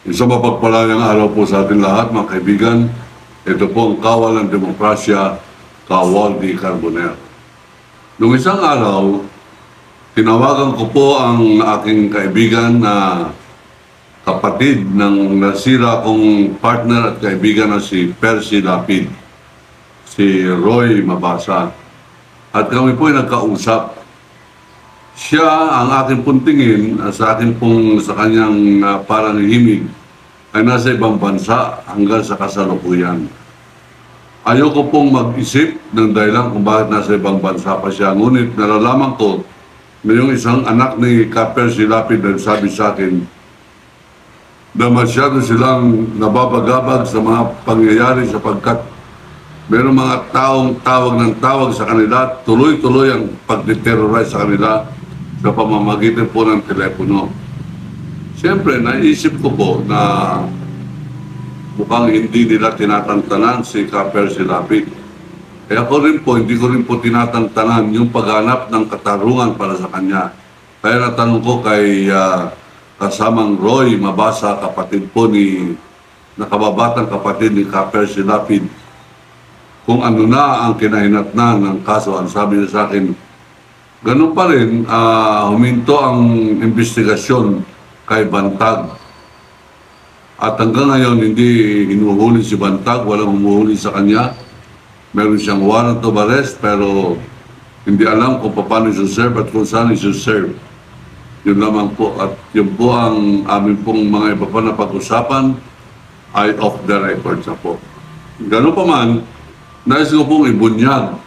Isang mapagpalayang araw po sa ating lahat, mga kaibigan. Ito po ang Kawal ng Demokrasya, Kawal di Carbonell. Noong isang araw, tinawagan ko po ang aking kaibigan na kapatid ng nasira kong partner at kaibigan na si Percy Lapid, si Roy Mabasa. At kami po ay nagkausap. Siya ang aking puntingin sa akin pong sa kanyang parang himig ay nasa ibang bansa hanggang sa kasalukuyan. Ayoko pong mag-isip ng dahilan kung bakit nasa ibang bansa pa siya. Ngunit nalalaman ko na yung isang anak ni Percy Lapid na sabi sa akin na masyado silang nababagabag sa mga pangyayari sapagkat mayroong mga taong tawag sa kanila, tuloy-tuloy ang pagdeterrorize sa kanila sa pamamagitan po ng telepono. Siyempre, naisip ko po na mukhang hindi nila tinatantanan si Percy Lapid. Kaya ko rin po, hindi ko rin po tinatantanan yung paghanap ng katarungan para sa kanya. Kaya natanong ko kay kasamang Roy Mabasa, kapatid po nakababatang kapatid ni Percy Lapid, kung ano na ang kinahinatnan ng kaso. Ang sabi niya sa akin, ganun pa rin, huminto ang investigasyon kay Bantag. At hanggang ngayon, hindi hinuhuli si Bantag, walang humuhuli sa kanya. Meron siyang warrant of arrest, pero hindi alam kung paano isuserve at kung saan isuserve. Yun lamang po. At yun po ang amin pong mga iba pa na pag-usapan ay off the record na po. Ganun pa man, nais ko pong ibunyag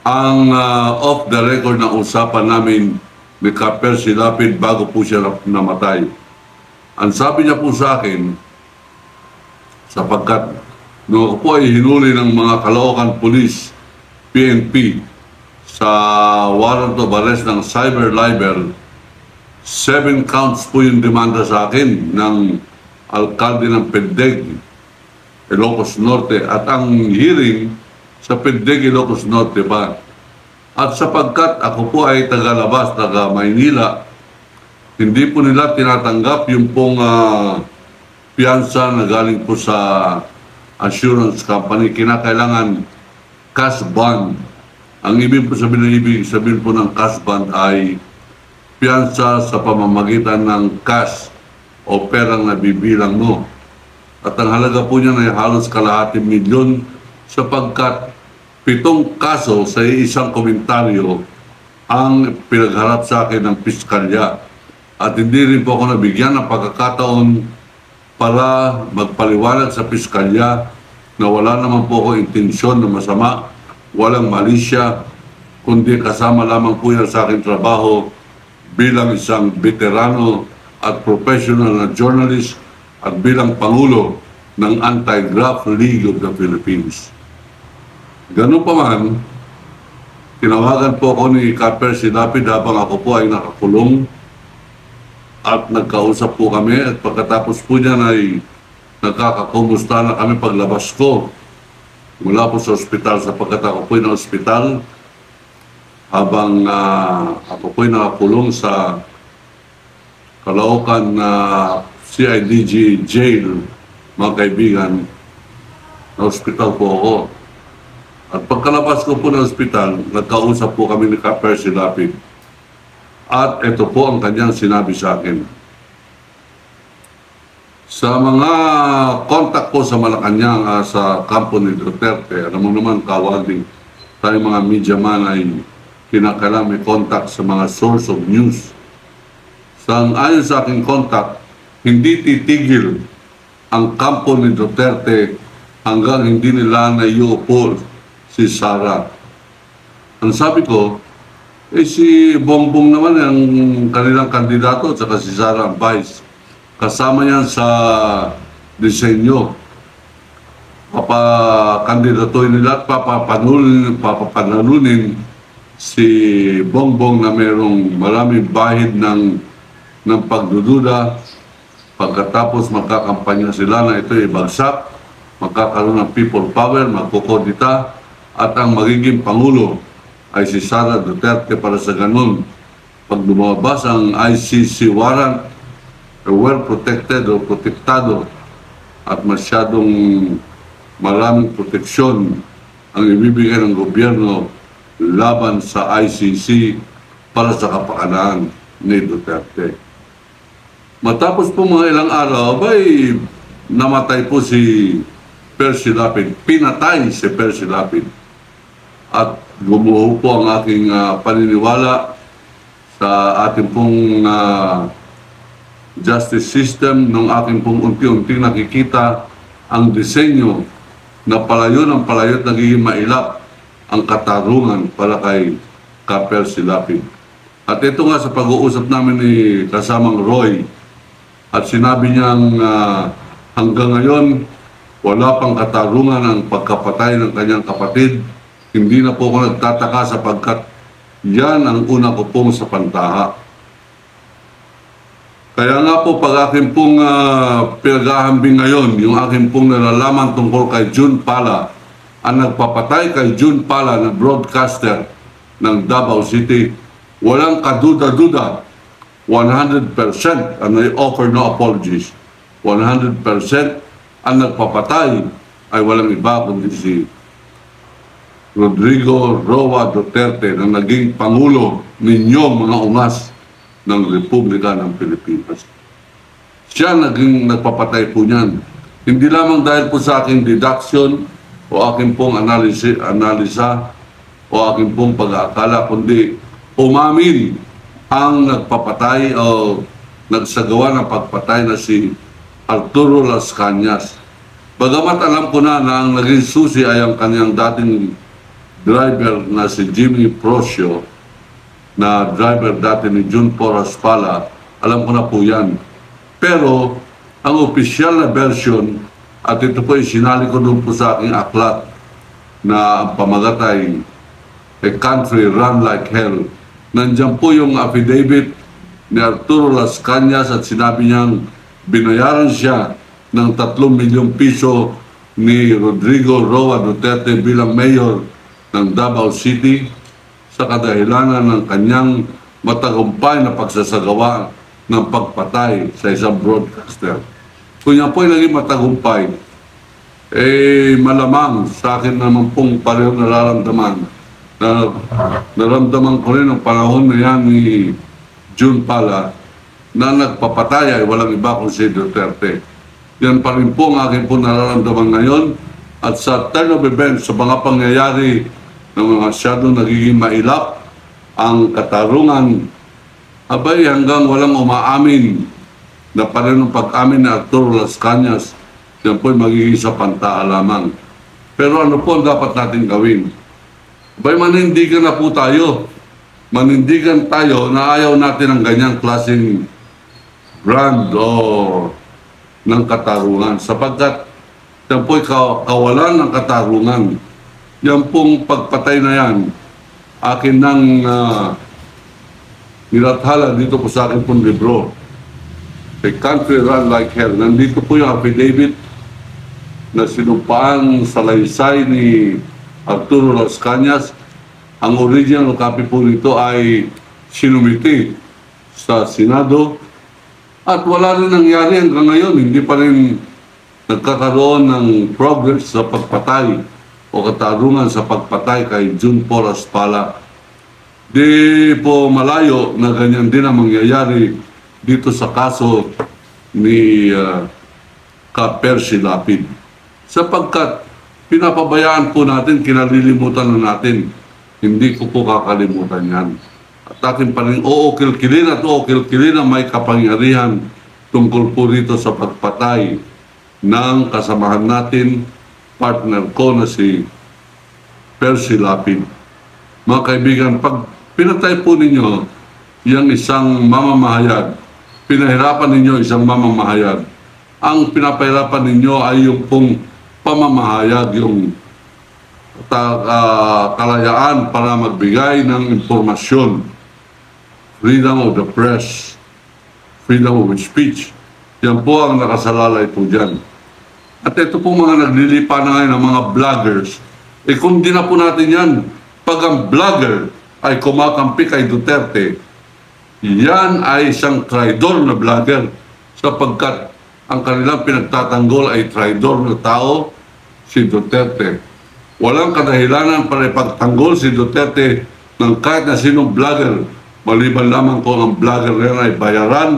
ang off the record na usapan namin ni Percy Lapid bago po siya namatay. Ang sabi niya po sa akin, sapagkat noong po ay hinuli ng mga Caloocan Police, PNP, sa warrant of arrest ng cyber libel, 7 counts po yung demanda sa akin ng alkalde ng Pendeg, Ilocos Norte, at ang hearing sa Pendeg, Ilocos Norte pa. At sapagkat ako po ay taga-labas, taga-Maynila, hindi po nila tinatanggap yung pong piyansa na galing po sa assurance company. Kinakailangan cash bond. Ang ibig sabihin po ng cash bond ay piyansa sa pamamagitan ng cash o perang nabibilang mo. At ang halaga po niya ay halos kalahating milyon sapagkat 7 kaso sa isang komentaryo ang pinagharap sa akin ng piskalya. At hindi rin po ako nabigyan ng pagkakataon para magpaliwanag sa piskalya na wala naman po ako intensyon na masama, walang malisya, kundi kasama lamang po yan sa aking trabaho bilang isang veterano at professional na journalist at bilang Pangulo ng Anti-Graft League of the Philippines. Ganun pa man, tinawagan po ako ni Percy Lapid habang ako po ay nakakulong at nagkausap po kami at pagkatapos po niyan ay nagkakakumusta na kami paglabas ko mula po sa ospital sapagkat ako po ay na ospital habang ako po ay nakakulong sa Caloocan CIDG jail, mga kaibigan, na ospital po ako. At pagkalabas ko po ng ospital, nagkausap po kami ni Percy Lapid. At ito po ang kanyang sinabi sa akin. Sa mga kontak ko sa Malacanang, sa kampo ni Duterte, alam mo naman, kawali, tayo mga media man ay kinakailangan may contact sa mga source of news. Ayon sa aking contact, hindi titigil ang kampo ni Duterte hanggang hindi nila naiupo si Sara. Ang sabi ko, si Bongbong naman ang kanilang kandidato at saka si Sara ang vice. Kasama yan sa disenyo. Papakandidatuin nila at papapanalunin si Bongbong na mayroong maraming bahid ng pagdududa. Pagkatapos magkakampanya sila na ito ay bagsak, magkakaroon ng people power, magkukodita, at ang magiging Pangulo ay si Sara Duterte para sa ganun. Pag lumabas ang ICC warrant, well-protected o protektado at masyadong maraming proteksyon ang ibibigay ng gobyerno laban sa ICC para sa kapakanan ni Duterte. Matapos po mga ilang araw, namatay po si Percy Lapid. Pinatay si Percy Lapid. At gumuho po ang aking paniniwala sa ating pong justice system nung aking pong unti-unti nakikita ang disenyo na palayo ng palayo at nagiging mailap ang katarungan para kay Percy Lapid. At ito nga sa pag-uusap namin ni kasamang Roy, at sinabi niyang hanggang ngayon wala pang katarungan ang pagkapatay ng kanyang kapatid. Hindi na po ako nagtataka sapagkat yan ang una ko pong sa pantaha. Kaya nga po pag aking pong pinag-ahambing ngayon, yung aking pong nalalaman tungkol kay June Pala, ang nagpapatay kay June Pala na broadcaster ng Davao City, walang kaduda-duda, 100%, and I offer no apologies, 100% ang nagpapatay ay walang iba kundi si Rodrigo Roa Duterte na naging Pangulo ninyong mga ungas ng Republika ng Pilipinas. Siya nagpapatay po niyan. Hindi lamang dahil po sa aking deduction o aking pong analisa o aking pong pag-aakala, kundi umamin ang nagpapatay o nagsagawa ng pagpatay na si Arturo Las Cañas. Bagamat alam ko na ang naging susi ay ang kanyang dating driver na si Jimmy Proscio, na driver dati ni June Porras Pala, alam ko na po yan. Pero ang opisyal na version, at ito po isinali ko doon po sa aking aklat na ang pamagatay A Country Run Like Hell, nandiyan po yung affidavit ni Arturo Las Cañas at sinabi niyang binayaran siya ng 3 milyong piso ni Rodrigo Roa Duterte bilang mayor ng Davao City sa kadahilanan ng kanyang matagumpay na pagsasagawa ng pagpatay sa isang broadcaster. Kung yan po ay naging matagumpay, malamang sa akin naman pong parehong nararamdaman. Naramdaman ko rin ang panahon na yan ni June Pala na nagpapatay ay walang iba kung si Duterte. Yan pa rin po ang akin po nararamdaman ngayon. At sa turn of events, sa mga pangyayari na masyadong nagiging mailap ang katarungan, hanggang walang umaamin na pareho ng pag-amin ni Arturo Las Cañas, yan po ay magiging sa pantaa lamang. Pero ano po ang dapat natin gawin? Manindigan na po tayo. Manindigan tayo na ayaw natin ang ganyang klaseng brand o ng katarungan. Sapagkat yan po ay kawalan ng katarungan. Yan pong pagpatay na yan, akin nang nilathala dito po sa akin pong libro. A Country Run Like Hell. Nandito po yung affidavit na sinumpaan sa laysay ni Arturo Las Cañas. Ang original copy po nito ay sinumiti sa Senado at wala rin nangyari hanggang ngayon. Hindi pa rin nagkakaroon ng progress sa pagpatay o katarungan sa pagpatay kay June Porras Pala. Di po malayo na ganyan din ang mangyayari dito sa kaso ni Percy Lapid. Sapagkat pinapabayaan po natin, kinalilimutan na natin. Hindi ko po kakalimutan yan. At akin pa rin kilkilin ang may kapangyarihan tungkol po rito sa pagpatay ng kasamahan natin, partner ko na si Percy Lapid. Mga kaibigan, pag pinatay po ninyo yung isang mamamahayag, pinahirapan ninyo isang mamamahayag, ang pinapahirapan ninyo ay yung pong pamamahayag, yung kalayaan para magbigay ng impormasyon, freedom of the press, freedom of speech. Yan po ang nakasalalay po dyan. At ito po mga naglilipa na ngayon ng mga vloggers, kung di na po natin yan, pag ang vlogger ay kumakampi kay Duterte, yan ay isang traidor na vlogger sapagkat ang kanilang pinagtatanggol ay traidor na tao, si Duterte. Walang kadahilanan para ipagtanggol si Duterte ng kahit na sinong vlogger, maliban lamang kung ang vlogger na yan ay bayaran,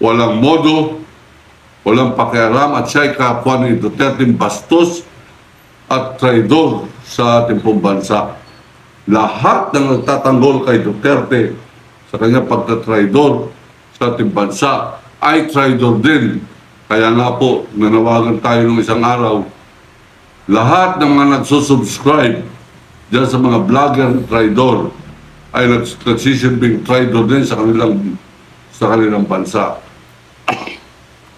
walang modo, walang pakialam at siya ay kapwa ni Duterte bastos at traidor sa ating pong bansa. Lahat ng nagtatanggol kay Duterte sa kanyang pagtatraidor sa ating bansa ay traidor din. Kaya nga po, nanawagan tayo ng isang araw, lahat ng mga nagsusubscribe dyan sa mga vlogger traidor ay nagsisilbing traidor din sa kanilang bansa.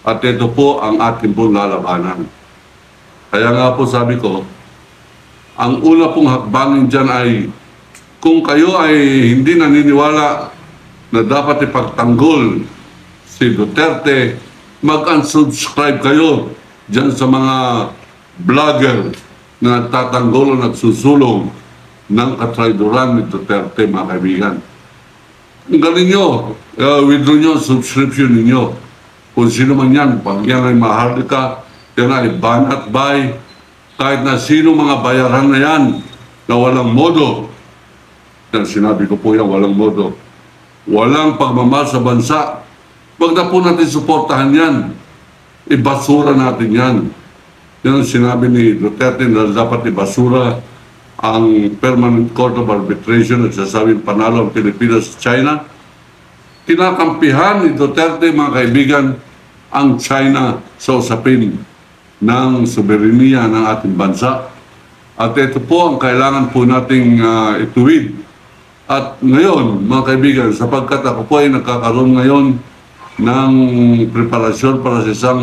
At ito po ang ating pong lalabanan. Kaya nga po sabi ko, ang una pong hakbangin dyan ay kung kayo ay hindi naniniwala na dapat ipagtanggol si Duterte, mag-unsubscribe kayo dyan sa mga vlogger na nagtatanggol o nagsusulong ng katraidoran ni Duterte, mga kaibigan. Ang galing nyo, withdraw nyo, subscription ninyo. Kung sino man yan, pag yan ay maharlika, yan ay ban at buy, kahit na sino mga bayaran na yan, na walang modo. Yan, sinabi ko po yan, walang modo. Walang pagmamahal sa bansa. Wag na po natin suportahan yan. Ibasura natin yan. Yan ang sinabi ni Duterte na dapat ibasura ang Permanent Court of Arbitration at sasabing panalo ang Pilipinas sa China. Kinakampihan ni Duterte, mga kaibigan, ang China sa usapin ng soberenya ng ating bansa. At ito po ang kailangan po nating ituwid. At ngayon, mga kaibigan, sapagkat ako po ay nagkakaroon ngayon ng preparasyon para sa isang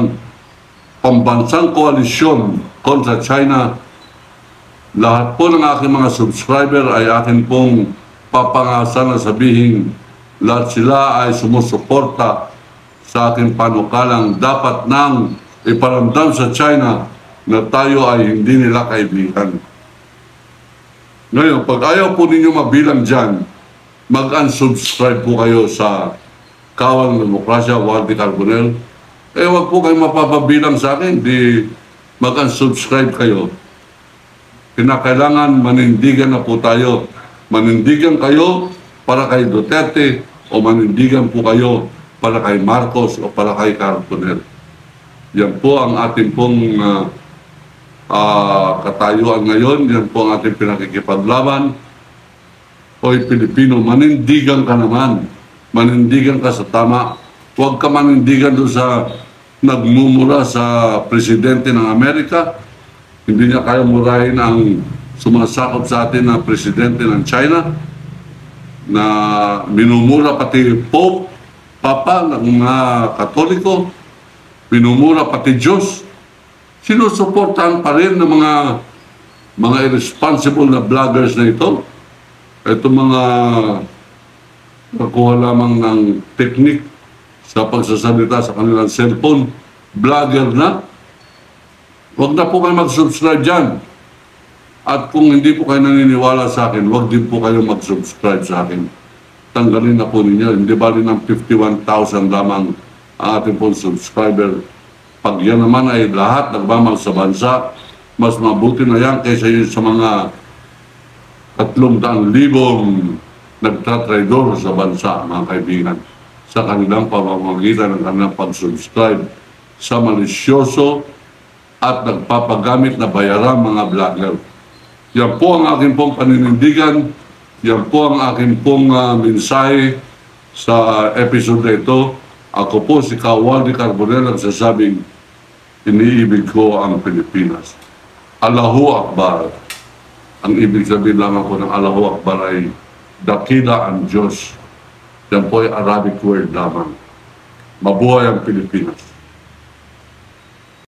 pambansang koalisyon kontra China, lahat po ng aking mga subscriber ay akin pong papangasan na sabihin lahat sila ay sumusuporta sa aking panukalang dapat nang iparamdam sa China na tayo ay hindi nila kaibigan. Ngayon, pag ayaw po ninyo mabilang dyan, mag-unsubscribe po kayo sa Kawal ng Demokrasya, Waldy Carbonell. Wag po kayo mapapabilang sa akin, di mag-unsubscribe kayo. Kinakailangan manindigan na po tayo. Manindigan kayo para kay Duterte o manindigan po kayo para kay Marcos o para kay Carbonell. Yan po ang ating pong katayuan ngayon. Yan po ang ating pinakikipaglaban. Hoy Pilipino, manindigan ka naman. Manindigan ka sa tama. Huwag ka manindigan doon sa nagmumura sa presidente ng Amerika. Hindi niya kaya murahin ang sumasakop sa atin na presidente ng China na minumura pati Pope, Papa ng mga Katoliko, minumura pati Diyos. Sinusuportahan pa rin ng mga irresponsible na vloggers na ito. Ito mga nakuha lamang ng teknik sa pagsasalita sa kanilang cellphone, vlogger na. Huwag na po kayo mag-subscribe dyan. At kung hindi po kayo naniniwala sa akin, huwag din po kayo mag-subscribe sa akin. Tanggalin na po ninyo. Hindi bali ng 51,000 lamang ang ating po subscriber. Pag yan naman ay lahat nagmamahal sa bansa, mas mabuti na yan kaysa yun sa mga 300,000 nagtatraidor sa bansa, mga kaibigan, sa kanilang pamamagitan ng kanilang pag-subscribe sa malisyoso at nagpapagamit na bayarang mga vlogger. Yan po ang aking pong paninindigan, yan po ang aking pong mensahe sa episode na ito. Ako po si Waldy Carbonell ang sasabing, iniibig ko ang Pilipinas. Allahu Akbar. Ang ibig sabihin lamang po ng Allahu Akbar ay dakila ang Diyos. Yan po ay Arabic word lamang. Mabuhay ang Pilipinas.